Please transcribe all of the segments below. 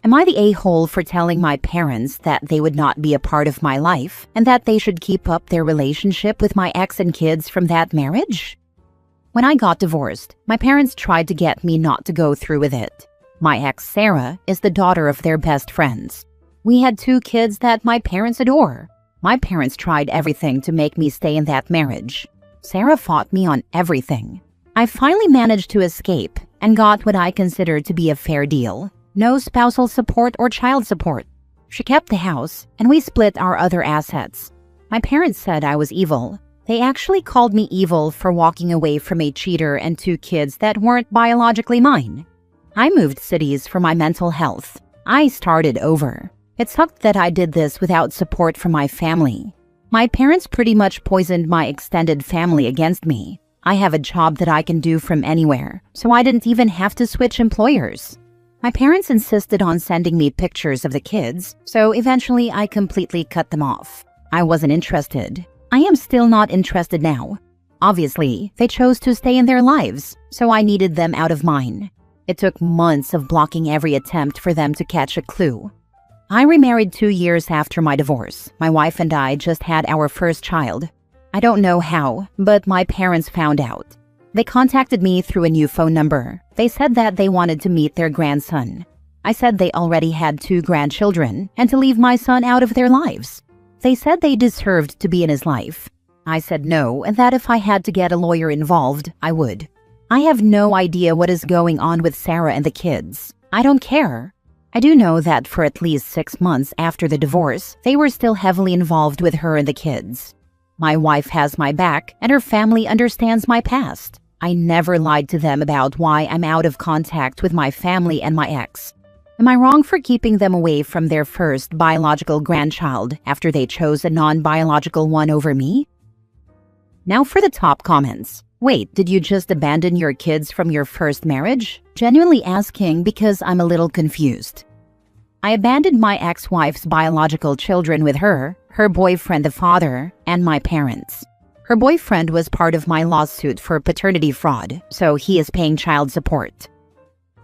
Am I the a-hole for telling my parents that they would not be a part of my life and that they should keep up their relationship with my ex and kids from that marriage? When I got divorced, my parents tried to get me not to go through with it. My ex, Sarah, is the daughter of their best friends. We had 2 kids that my parents adore. My parents tried everything to make me stay in that marriage. Sarah fought me on everything. I finally managed to escape and got what I considered to be a fair deal. No spousal support or child support. She kept the house, and we split our other assets. My parents said I was evil. They actually called me evil for walking away from a cheater and 2 kids that weren't biologically mine. I moved cities for my mental health. I started over. It sucked that I did this without support from my family. My parents pretty much poisoned my extended family against me. I have a job that I can do from anywhere, so I didn't even have to switch employers. My parents insisted on sending me pictures of the kids, so eventually I completely cut them off. I wasn't interested. I am still not interested now. Obviously, they chose to stay in their lives, so I needed them out of mine. It took months of blocking every attempt for them to catch a clue. I remarried 2 years after my divorce. My wife and I just had our first child. I don't know how, but my parents found out. They contacted me through a new phone number. They said that they wanted to meet their grandson. I said they already had 2 grandchildren and to leave my son out of their lives. They said they deserved to be in his life. I said no, and that if I had to get a lawyer involved, I would. I have no idea what is going on with Sarah and the kids. I don't care. I do know that for at least 6 months after the divorce, they were still heavily involved with her and the kids. My wife has my back, and her family understands my past. I never lied to them about why I'm out of contact with my family and my ex. Am I wrong for keeping them away from their first biological grandchild after they chose a non-biological one over me? Now for the top comments. Wait, did you just abandon your kids from your first marriage? Genuinely asking because I'm a little confused. I abandoned my ex-wife's biological children with her boyfriend the father, and my parents. Her boyfriend was part of my lawsuit for paternity fraud, so he is paying child support.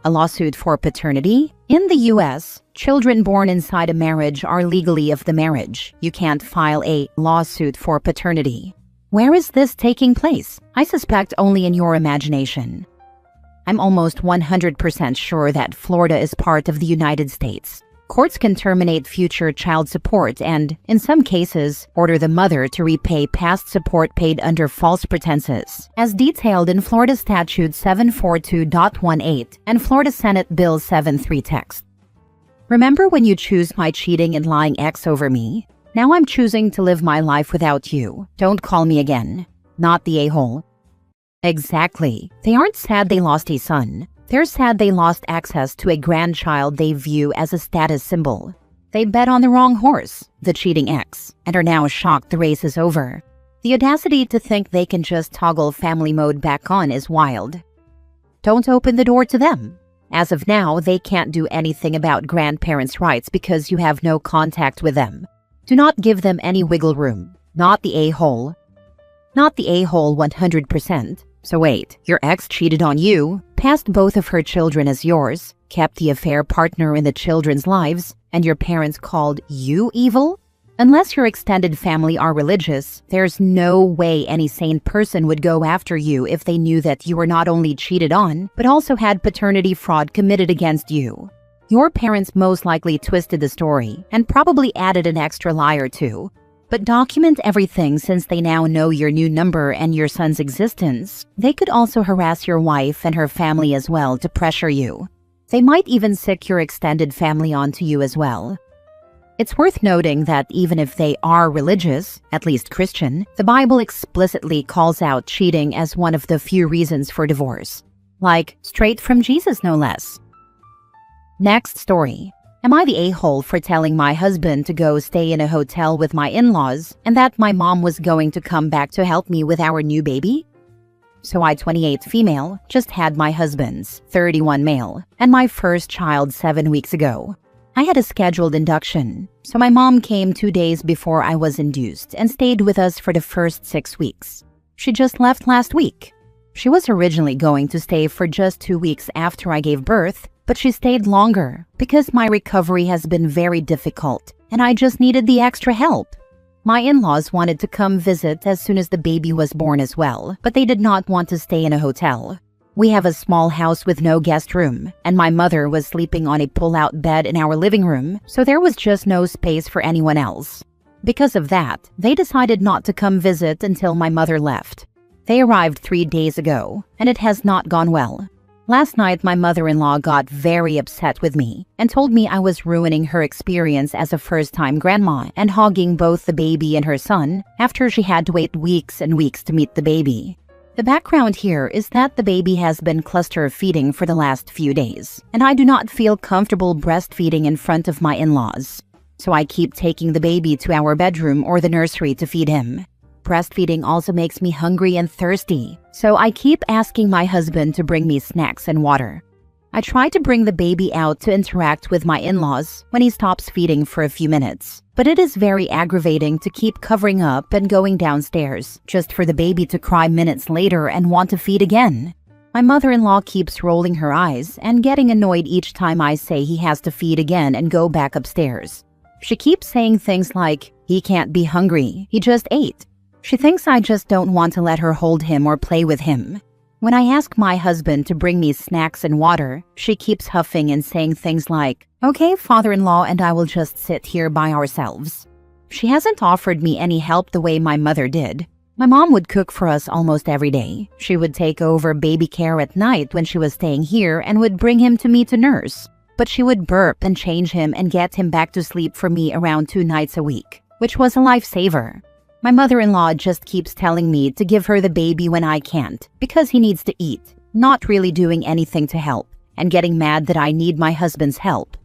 A lawsuit for paternity? In the US, children born inside a marriage are legally of the marriage. You can't file a lawsuit for paternity. Where is this taking place? I suspect only in your imagination. I'm almost 100% sure that Florida is part of the United States. Courts can terminate future child support and, in some cases, order the mother to repay past support paid under false pretenses, as detailed in Florida Statute 742.18 and Florida Senate Bill 73 text. Remember when you choose my cheating and lying ex over me? Now I'm choosing to live my life without you. Don't call me again. Not the a-hole. Exactly. They aren't sad they lost a son. They're sad they lost access to a grandchild they view as a status symbol. They bet on the wrong horse, the cheating ex, and are now shocked the race is over. The audacity to think they can just toggle family mode back on is wild. Don't open the door to them. As of now, they can't do anything about grandparents' rights because you have no contact with them. Do not give them any wiggle room. Not the a-hole. Not the a-hole 100%. So wait, your ex cheated on you, passed both of her children as yours, kept the affair partner in the children's lives, and your parents called you evil? Unless your extended family are religious, there's no way any sane person would go after you if they knew that you were not only cheated on, but also had paternity fraud committed against you. Your parents most likely twisted the story and probably added an extra lie or two. But document everything since they now know your new number and your son's existence. They could also harass your wife and her family as well to pressure you. They might even sick your extended family onto you as well. It's worth noting that even if they are religious, at least Christian, the Bible explicitly calls out cheating as one of the few reasons for divorce. Like, straight from Jesus no less. Next story. Am I the a-hole for telling my husband to go stay in a hotel with my in-laws and that my mom was going to come back to help me with our new baby? So I, 28 female, just had my husband's, 31 male, and my first child 7 weeks ago. I had a scheduled induction, so my mom came 2 days before I was induced and stayed with us for the first 6 weeks. She just left last week. She was originally going to stay for just 2 weeks after I gave birth, but she stayed longer because my recovery has been very difficult and I just needed the extra help. My in-laws wanted to come visit as soon as the baby was born as well, but they did not want to stay in a hotel. We have a small house with no guest room, and my mother was sleeping on a pull-out bed in our living room, so there was just no space for anyone else. Because of that, they decided not to come visit until my mother left. They arrived 3 days ago, and it has not gone well. Last night, my mother-in-law got very upset with me and told me I was ruining her experience as a first-time grandma and hogging both the baby and her son after she had to wait weeks and weeks to meet the baby. The background here is that the baby has been cluster feeding for the last few days, and I do not feel comfortable breastfeeding in front of my in-laws. So I keep taking the baby to our bedroom or the nursery to feed him. Breastfeeding also makes me hungry and thirsty, so I keep asking my husband to bring me snacks and water. I try to bring the baby out to interact with my in-laws when he stops feeding for a few minutes, but it is very aggravating to keep covering up and going downstairs just for the baby to cry minutes later and want to feed again. My mother-in-law keeps rolling her eyes and getting annoyed each time I say he has to feed again and go back upstairs. She keeps saying things like, "He can't be hungry, he just ate." She thinks I just don't want to let her hold him or play with him. When I ask my husband to bring me snacks and water, she keeps huffing and saying things like, "Okay, father-in-law, and I will just sit here by ourselves." She hasn't offered me any help the way my mother did. My mom would cook for us almost every day. She would take over baby care at night when she was staying here and would bring him to me to nurse. But she would burp and change him and get him back to sleep for me around 2 nights a week, which was a lifesaver. My mother-in-law just keeps telling me to give her the baby when I can't, because he needs to eat, not really doing anything to help, and getting mad that I need my husband's help.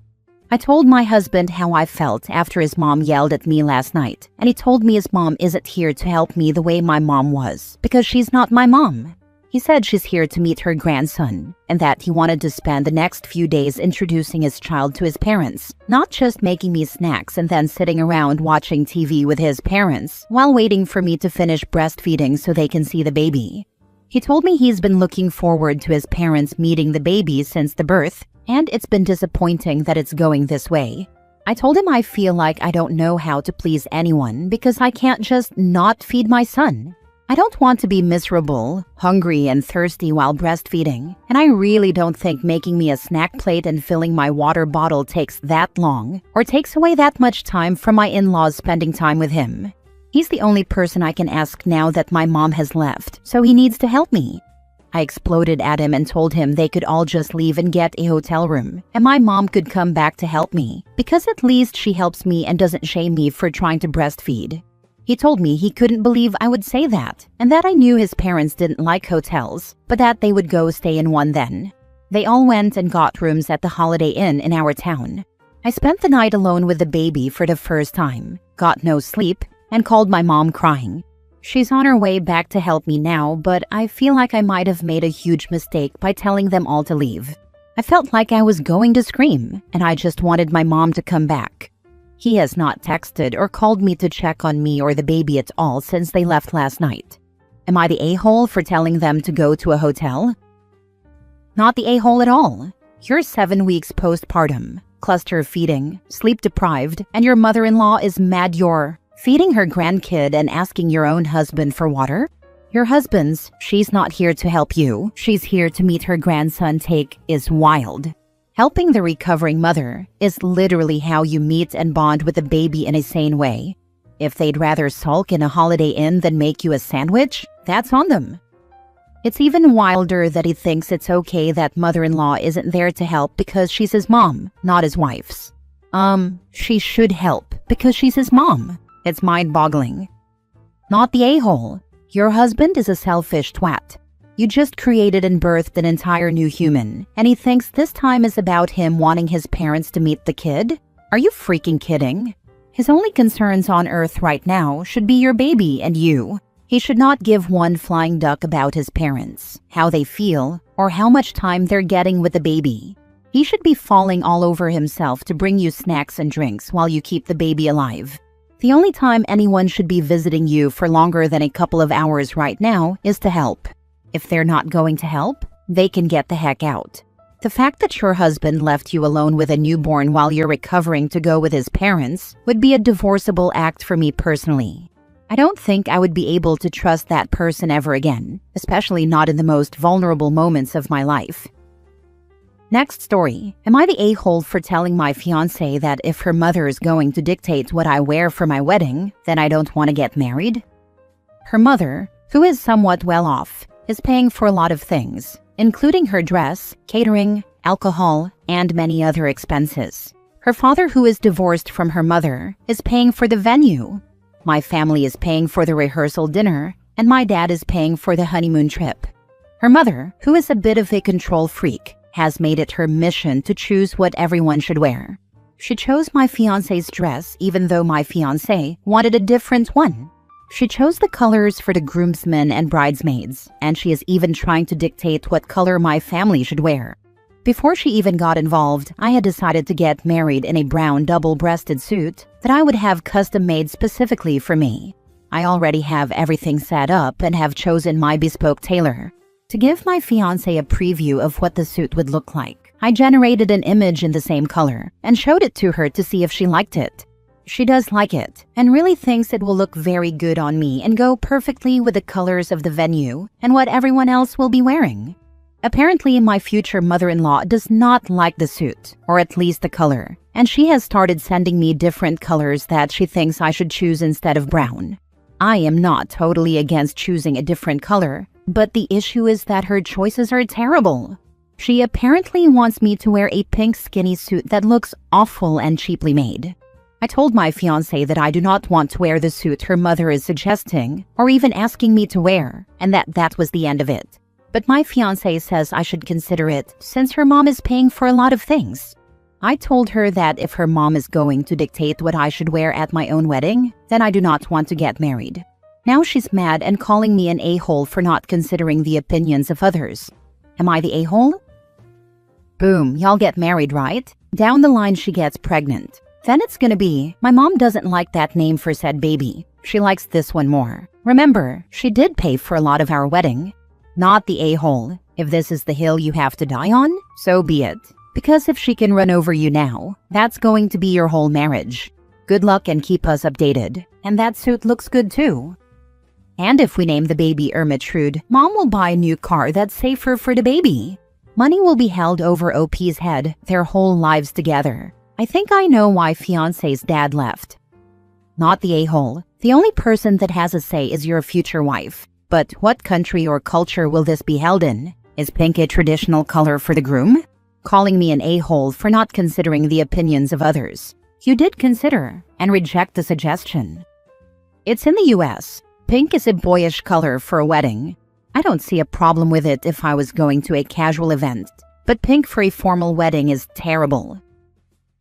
I told my husband how I felt after his mom yelled at me last night, and he told me his mom isn't here to help me the way my mom was, because she's not my mom. He said she's here to meet her grandson, and that he wanted to spend the next few days introducing his child to his parents, not just making me snacks and then sitting around watching TV with his parents while waiting for me to finish breastfeeding so they can see the baby. He told me he's been looking forward to his parents meeting the baby since the birth, and it's been disappointing that it's going this way. I told him I feel like I don't know how to please anyone because I can't just not feed my son. I don't want to be miserable, hungry, and thirsty while breastfeeding, and I really don't think making me a snack plate and filling my water bottle takes that long or takes away that much time from my in-laws spending time with him. He's the only person I can ask now that my mom has left, so he needs to help me. I exploded at him and told him they could all just leave and get a hotel room, and my mom could come back to help me, because at least she helps me and doesn't shame me for trying to breastfeed. He told me he couldn't believe I would say that, and that I knew his parents didn't like hotels, but that they would go stay in one then. They all went and got rooms at the Holiday Inn in our town. I spent the night alone with the baby for the first time, got no sleep, and called my mom crying. She's on her way back to help me now, but I feel like I might have made a huge mistake by telling them all to leave. I felt like I was going to scream, and I just wanted my mom to come back. He has not texted or called me to check on me or the baby at all since they left last night. Am I the a-hole for telling them to go to a hotel? Not the a-hole at all. You're 7 weeks postpartum, cluster feeding, sleep deprived, and your mother-in-law is mad you're feeding her grandkid and asking your own husband for water? Your husband's, she's not here to help you, she's here to meet her grandson take, is wild. Helping the recovering mother is literally how you meet and bond with the baby in a sane way. If they'd rather sulk in a Holiday Inn than make you a sandwich, that's on them. It's even wilder that he thinks it's okay that mother-in-law isn't there to help because she's his mom, not his wife's. She should help because she's his mom. It's mind-boggling. Not the a-hole. Your husband is a selfish twat. You just created and birthed an entire new human, and he thinks this time is about him wanting his parents to meet the kid? Are you freaking kidding? His only concerns on Earth right now should be your baby and you. He should not give one flying duck about his parents, how they feel, or how much time they're getting with the baby. He should be falling all over himself to bring you snacks and drinks while you keep the baby alive. The only time anyone should be visiting you for longer than a couple of hours right now is to help. If they're not going to help, they can get the heck out. The fact that your husband left you alone with a newborn while you're recovering to go with his parents would be a divorceable act for me personally. I don't think I would be able to trust that person ever again, especially not in the most vulnerable moments of my life. Next story. Am I the a-hole for telling my fiancé that if her mother is going to dictate what I wear for my wedding, then I don't want to get married? Her mother, who is somewhat well off, is paying for a lot of things, including her dress, catering, alcohol, and many other expenses. Her father, who is divorced from her mother, is paying for the venue. My family is paying for the rehearsal dinner, and my dad is paying for the honeymoon trip. Her mother, who is a bit of a control freak, has made it her mission to choose what everyone should wear. She chose my fiancé's dress even though my fiancé wanted a different one. She chose the colors for the groomsmen and bridesmaids, and she is even trying to dictate what color my family should wear. Before she even got involved, I had decided to get married in a brown double-breasted suit that I would have custom-made specifically for me. I already have everything set up and have chosen my bespoke tailor. To give my fiancé a preview of what the suit would look like, I generated an image in the same color and showed it to her to see if she liked it. She does like it and really thinks it will look very good on me and go perfectly with the colors of the venue and what everyone else will be wearing. Apparently, my future mother-in-law does not like the suit, or at least the color, and she has started sending me different colors that she thinks I should choose instead of brown. I am not totally against choosing a different color, but the issue is that her choices are terrible. She apparently wants me to wear a pink skinny suit that looks awful and cheaply made. I told my fiancé that I do not want to wear the suit her mother is suggesting or even asking me to wear, and that was the end of it. But my fiancé says I should consider it since her mom is paying for a lot of things. I told her that if her mom is going to dictate what I should wear at my own wedding, then I do not want to get married. Now she's mad and calling me an a-hole for not considering the opinions of others. Am I the a-hole? Boom, y'all get married, right? Down the line she gets pregnant. Then it's gonna be, my mom doesn't like that name for said baby. She likes this one more. Remember, she did pay for a lot of our wedding. Not the a-hole. If this is the hill you have to die on, so be it. Because if she can run over you now, that's going to be your whole marriage. Good luck and keep us updated. And that suit looks good too. And if we name the baby Ermintrude, Mom will buy a new car that's safer for the baby. Money will be held over OP's head their whole lives together. I think I know why fiancé's dad left. Not the a-hole. The only person that has a say is your future wife. But what country or culture will this be held in? Is pink a traditional color for the groom? Calling me an a-hole for not considering the opinions of others. You did consider and reject the suggestion. It's in the US. Pink is a boyish color for a wedding. I don't see a problem with it if I was going to a casual event, but pink for a formal wedding is terrible.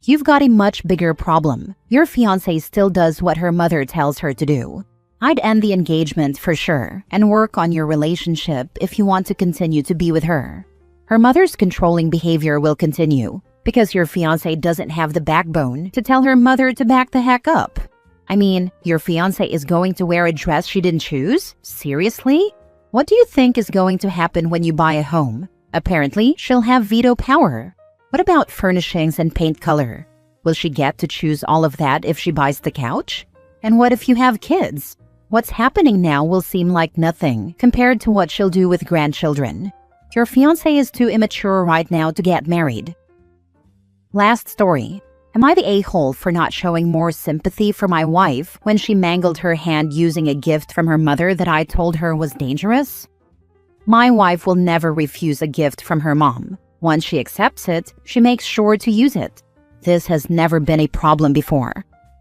You've got a much bigger problem. Your fiancé still does what her mother tells her to do. I'd end the engagement for sure and work on your relationship if you want to continue to be with her. Her mother's controlling behavior will continue because your fiancé doesn't have the backbone to tell her mother to back the heck up. I mean, your fiancé is going to wear a dress she didn't choose? Seriously? What do you think is going to happen when you buy a home? Apparently, she'll have veto power. What about furnishings and paint color? Will she get to choose all of that if she buys the couch? And what if you have kids? What's happening now will seem like nothing compared to what she'll do with grandchildren. Your fiancé is too immature right now to get married. Last story. Am I the a-hole for not showing more sympathy for my wife when she mangled her hand using a gift from her mother that I told her was dangerous? My wife will never refuse a gift from her mom. Once she accepts it, she makes sure to use it. This has never been a problem before.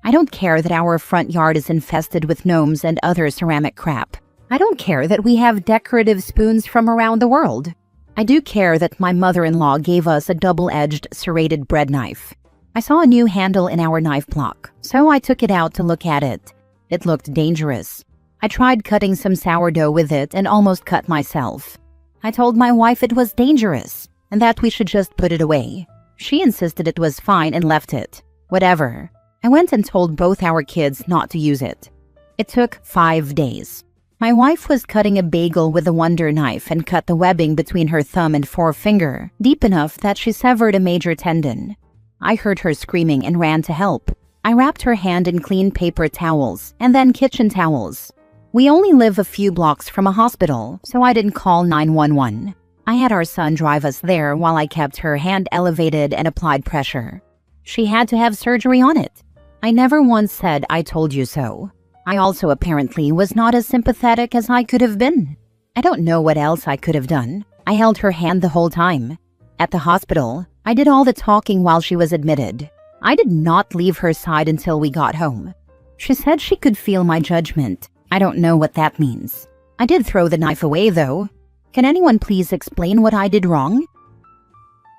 I don't care that our front yard is infested with gnomes and other ceramic crap. I don't care that we have decorative spoons from around the world. I do care that my mother-in-law gave us a double-edged serrated bread knife. I saw a new handle in our knife block, so I took it out to look at it. It looked dangerous. I tried cutting some sourdough with it and almost cut myself. I told my wife it was dangerous and that we should just put it away. She insisted it was fine and left it. Whatever. I went and told both our kids not to use it. It took 5 days. My wife was cutting a bagel with a Wonder knife and cut the webbing between her thumb and forefinger deep enough that she severed a major tendon. I heard her screaming and ran to help. I wrapped her hand in clean paper towels and then kitchen towels. We only live a few blocks from a hospital, so I didn't call 911. I had our son drive us there while I kept her hand elevated and applied pressure. She had to have surgery on it. I never once said I told you so. I also apparently was not as sympathetic as I could have been. I don't know what else I could have done. I held her hand the whole time. At the hospital, I did all the talking while she was admitted. I did not leave her side until we got home. She said she could feel my judgment. I don't know what that means. I did throw the knife away though. Can anyone please explain what I did wrong?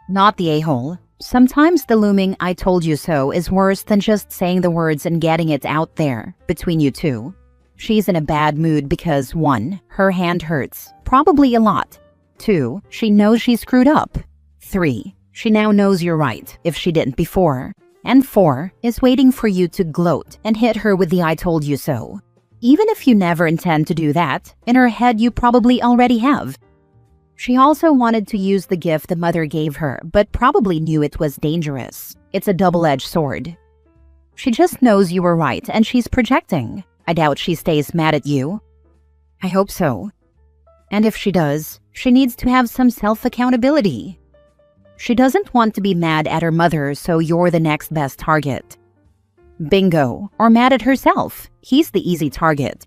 Not the a-hole. Sometimes the looming "I told you so" is worse than just saying the words and getting it out there, between you two. She's in a bad mood because 1. Her hand hurts, probably a lot. 2. She knows she screwed up. 3. She now knows you're right, if she didn't before. And 4. Is waiting for you to gloat and hit her with the "I told you so." Even if you never intend to do that, in her head you probably already have. She also wanted to use the gift the mother gave her, but probably knew it was dangerous. It's a double-edged sword. She just knows you were right and she's projecting. I doubt she stays mad at you. I hope so. And if she does, she needs to have some self-accountability. She doesn't want to be mad at her mother, so you're the next best target. Bingo. Or mad at herself. He's the easy target.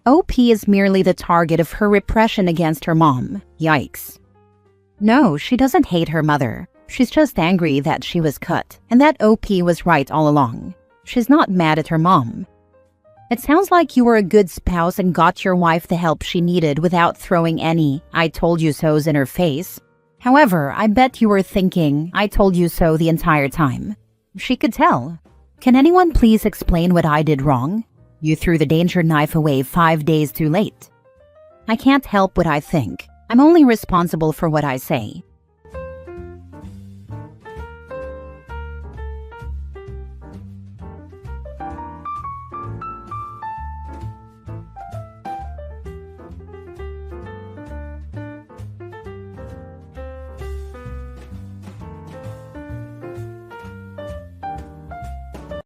OP is merely the target of her repression against her mom. Yikes. No, she doesn't hate her mother. She's just angry that she was cut, and that OP was right all along. She's not mad at her mom. It sounds like you were a good spouse and got your wife the help she needed without throwing any "I told you so's" in her face. However, I bet you were thinking "I told you so" the entire time. She could tell. Can anyone please explain what I did wrong? You threw the danger knife away 5 days too late. I can't help what I think. I'm only responsible for what I say.